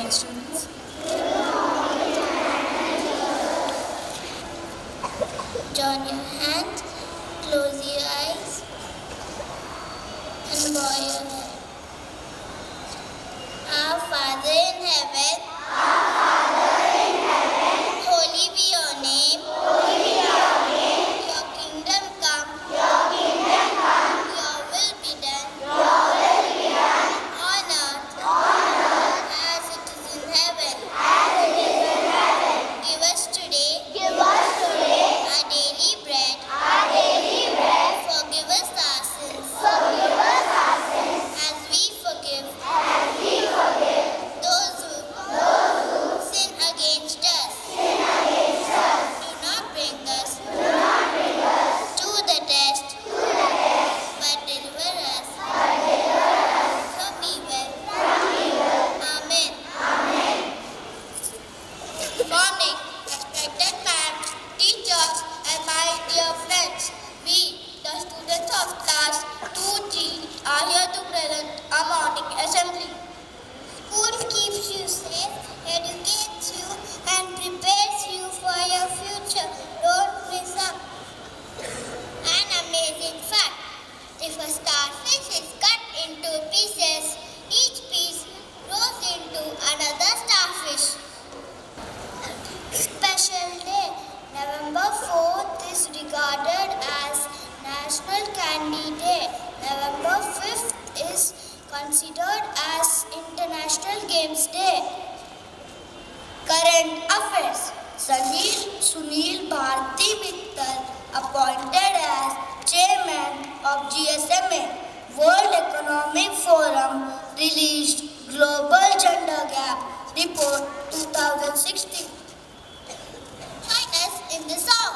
morning, students. Join your hands, close your eyes, and bow your head. Our Father in heaven, holy be your name. Your kingdom come. Your will be done. On earth as it is in heaven. Give us today our daily bread. Forgive us our sins as we forgive those who sin against us. Do not bring us to the test, but deliver us from evil. Amen. Good morning, respected parents, teachers, and my dear friends. We, the students of class 2G, are here to present our morning assembly. School keeps you safe, educates you, and prepares you for your future. Don't miss up. An amazing fact: if a starfish is cut into pieces, each piece grows into another starfish. Special day. November 4th is regarded as National Candy Day. November 5th is considered as International Games Day. Current affairs. Sunil Bharti Mittal appointed as Chairman of GSMA. World Economic Forum released Global Gender Gap Report 2016. Join us in the song.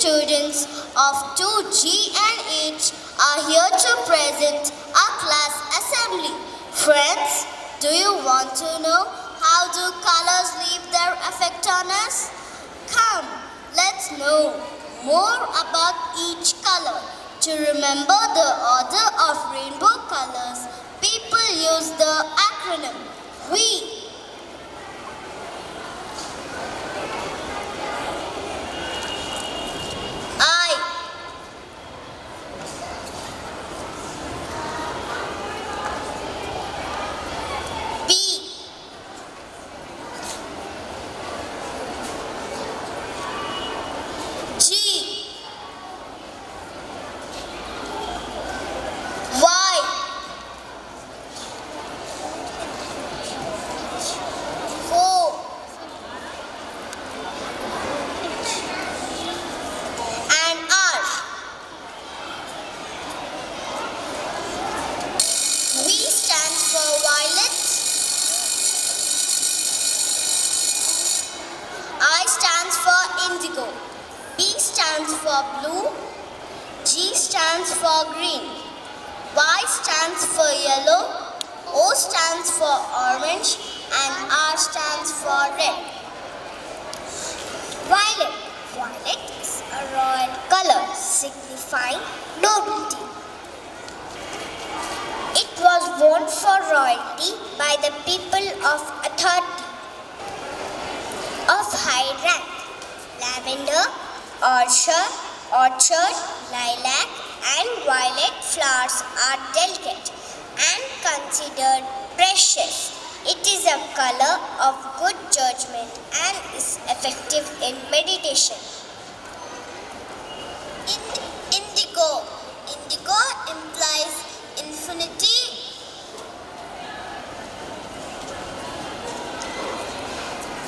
students of 2G and H are here to present our class assembly. Friends, do you want to know how do colors leave their effect on us? Come, let's know more about each color. To remember the order of rainbow colors, people use the acronym WE. Indigo. B stands for blue. G stands for green. Y stands for yellow. O stands for orange. And R stands for red. Violet. Violet is a royal color signifying nobility. It was worn for royalty by the people of authority of high rank. Lavender, orchard, lilac and violet flowers are delicate and considered precious. It is a color of good judgment and is effective in meditation. Indigo. Indigo implies infinity,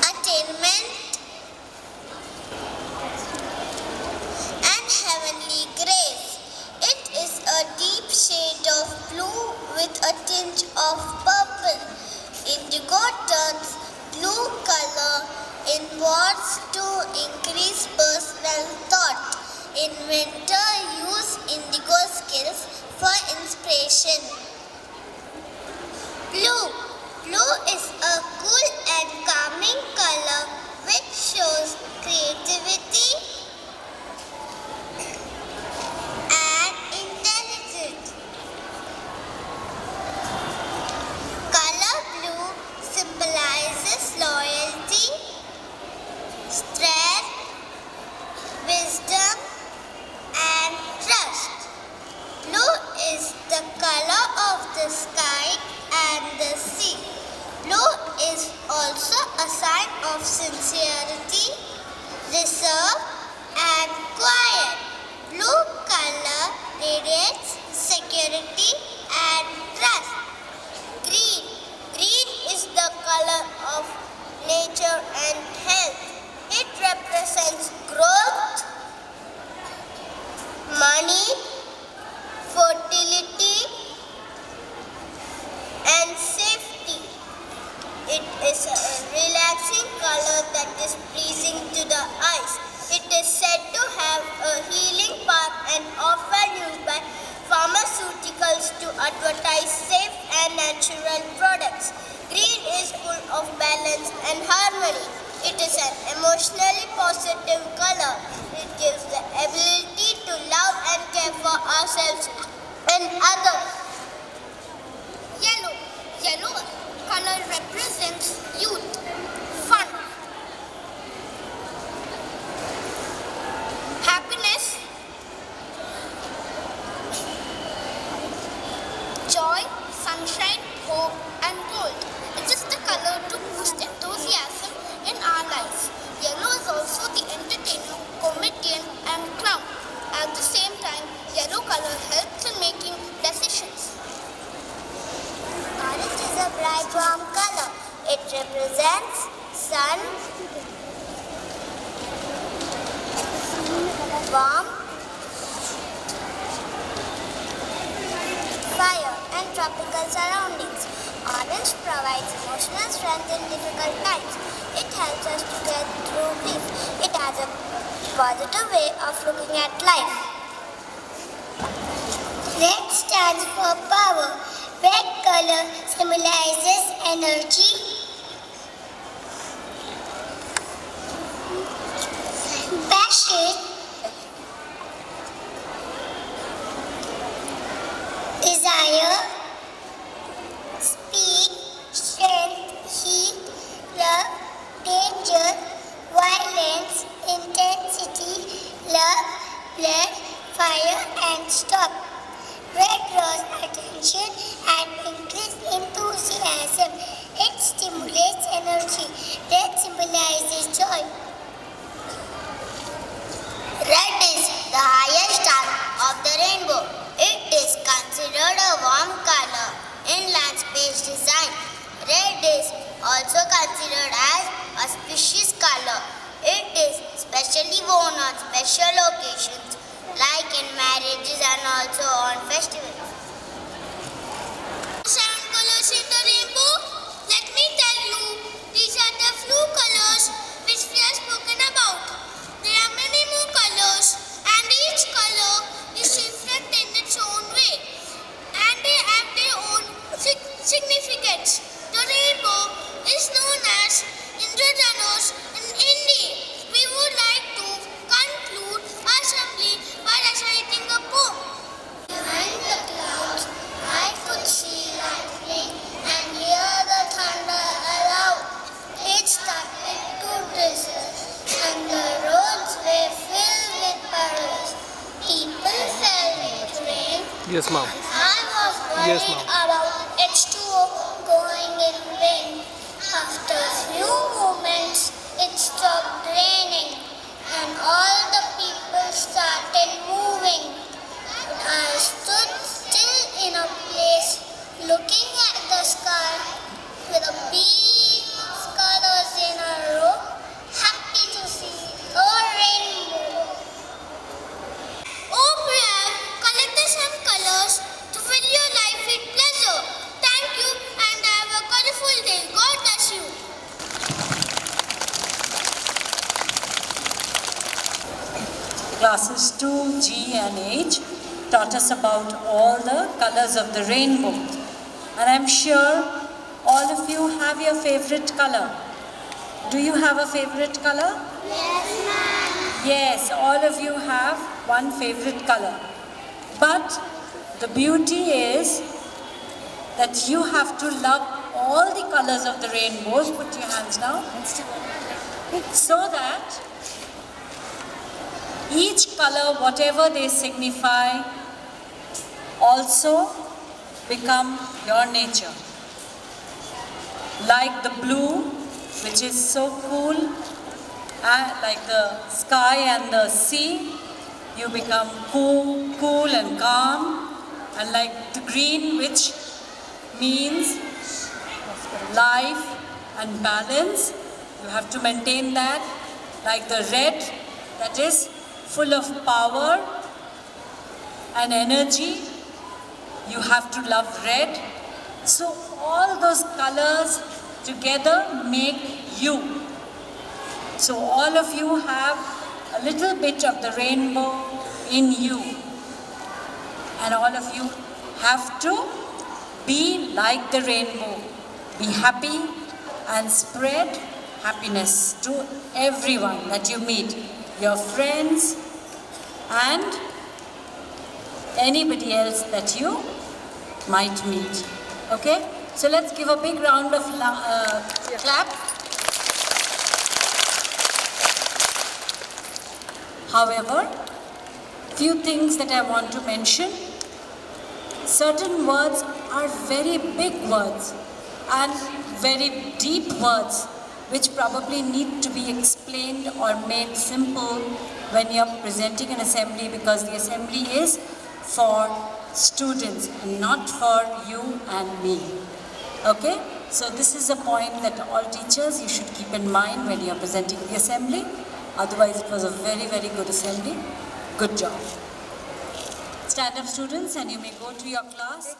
attainment, shade of blue with a tinge of purple. Indigo turns blue color inwards to increase personal thought. In winter, use indigo skills for inspiration. Blue. Blue is a cool and calming color which shows creativity and intelligence. Color blue symbolizes loyalty, strength, wisdom, and trust. Blue is the color of the sky and the sea. Blue is also a sign of sincerity, reserve, and quiet. Blue color radiates security and trust. Green. Green is the color of nature and health. It represents growth, money, fertility, and safety. It is a relaxing color that is pleasing to the eyes. It is said to have a healing power and often used by pharmaceuticals to advertise safe and natural products. Green is full of balance and harmony. It is an emotionally positive color. It gives the ability to love and care for ourselves and others. Yellow. Yellow color represents youth, fun, happiness, joy, sunshine, hope, and gold. It is the color to boost enthusiasm in our lives. Yellow is also the entertainer, comedian, and clown. At the same time, yellow color helps in making decisions. Orange is a bright warm color. It represents sun, warmth, fire, and tropical surroundings. Orange provides emotional strength in difficult times. It helps us to get through grief. It has a positive way of looking at life. Red stands for power. Red color symbolizes energy. Passion, desire, speed, strength, heat, love, danger, violence, intensity, love, blood, fire and stop. Red draws attention and increases enthusiasm. It stimulates energy. Red symbolizes joy. Red is the highest star of the rainbow. It is considered a warm color in land space design. Red is also considered as auspicious color. It is specially worn on special occasions like in marriages and also on festivals. Seven colors in the rainbow. Let me tell you, these are the few colors which we have spoken about. There are many more colors and each color is different in its own way and they have their own significance. The rainbow is known as Indradhanush in Hindi. We would like to conclude our assembly by reciting a poem. Behind the clouds, I could see lightning and hear the thunder aloud. It started to drizzle and the roads were filled with puddles. People fell in rain. Yes, ma'am. I was worried about H2O going in vain. After a few moments, it stopped raining and all the people started moving. I stood still in a place looking at the sky with a big colors in a row, happy to see a rainbow. Oh, Priya, collect some colors to fill your life with pleasure. Thank you and have a colorful day. God bless you. Classes 2, G and H taught us about all the colors of the rainbow. And I'm sure all of you have your favorite color. Do you have a favorite color? Yes, ma'am. Yes, all of you have one favorite color. But the beauty is that you have to love all the colors of the rainbows. Put your hands down. So that each color, whatever they signify, also become your nature. Like the blue, which is so cool, like the sky and the sea, you become cool and calm. And like the green, which means life and balance, you have to maintain that. Like the red, that is full of power and energy, you have to love red. So all those colors together make you. So all of you have a little bit of the rainbow in you. And all of you have to be like the rainbow. Be happy and spread happiness to everyone that you meet. Your friends and anybody else that you might meet. Okay? So let's give a big round of clap. However, few things that I want to mention. Certain words are very big words and very deep words which probably need to be explained or made simple when you're presenting an assembly, because the assembly is for students and not for you and me. Okay? So this is a point that all teachers you should keep in mind when you're presenting the assembly. Otherwise it was a very, very good assembly. Good job. Stand up, students, and you may go to your class.